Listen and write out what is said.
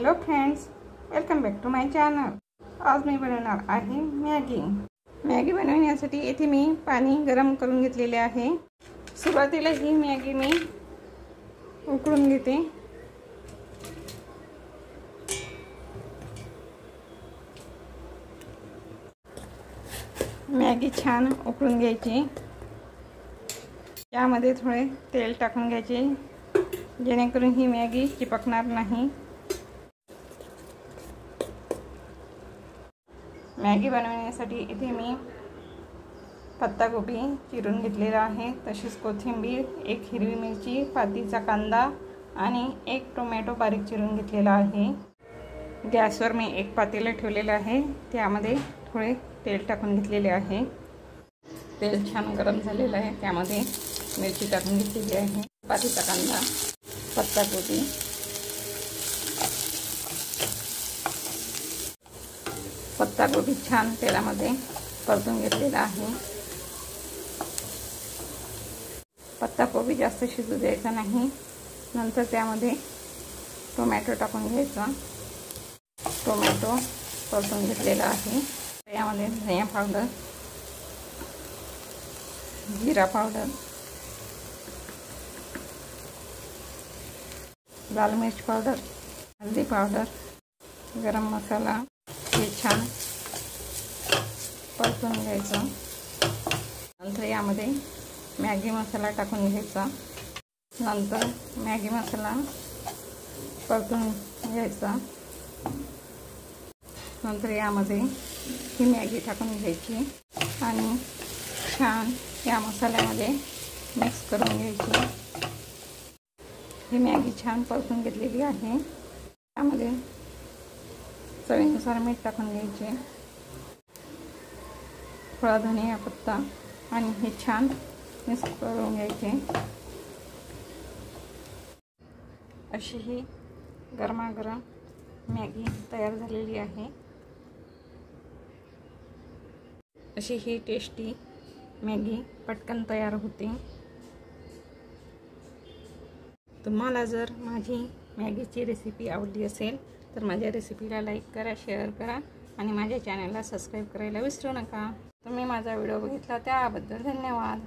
Hello friends, welcome back to my channel. आज मी बनवणार आहे मॅगी बनवण्यासाठी इथे मी पाणी गरम करून घेतलेले आहे। सुरुवातीला ही मॅगी मी उकळून घेते। मॅगी छान उकळून घ्यायची। यामध्ये थोडे तेल टाकून घ्यायचे जेणेकरून ही मॅगी चिपकणार नाही। मॅगी बनवण्यासाठी इथे मी पत्ताकोबी चिरून घेतलेला आहे, तसेच कोथिंबीर, एक हिरवी मिरची, पातीचा कांदा आणि एक टोमॅटो बारीक चिरून घेतलेला आहे। गॅसवर मी एक पातेलं ठेवलेलं आहे, त्यामध्ये थोडे तेल टाकून घेतलेले आहे। तेल छान गरम झालेलं आहे, त्यामध्ये मिरची टाकून घेतलेली आहे, पातीचा कांदा, पत्ताकोबी, पत्ताकोबी छान तेलामध्ये परतून घेतलेला आहे। पत्ताकोबी जास्त शिजू द्यायचा नाही। नंतर त्यामध्ये टोमॅटो टाकून घ्यायचा। टोमॅटो परतून घेतलेला आहे। यामध्ये धनिया पावडर, जीरा पावडर, लाल मिर्च पावडर, हल्दी पावडर, गरम मसाला हे छान परतून घ्यायचं। नंतर यामध्ये मॅगी मसाला टाकून घ्यायचा। नंतर मॅगी मसाला परतून घ्यायचा। नंतर यामध्ये ही मॅगी टाकून घ्यायची आणि छान या मसाल्यामध्ये मिक्स करून घ्यायची। ही मॅगी छान परतून घेतलेली आहे। त्यामध्ये चवीनुसार मीठ टाकून घ्यायचे, थोडा धनिया पत्ता आणि हे छान मिक्स करून घ्यायचे। अशी ही गरमागरम मॅगी तयार झालेली आहे। अशी ही टेस्टी मॅगी पटकन तयार होते। तुम्हाला जर माझी मॅगीची रेसिपी आवडली असेल तर माझ्या रेसिपीला लाईक करा, शेअर करा आणि माझ्या चॅनलला सबस्क्राईब करायला विसरू नका। तुम्ही माझा व्हिडिओ बघितला त्याबद्दल धन्यवाद।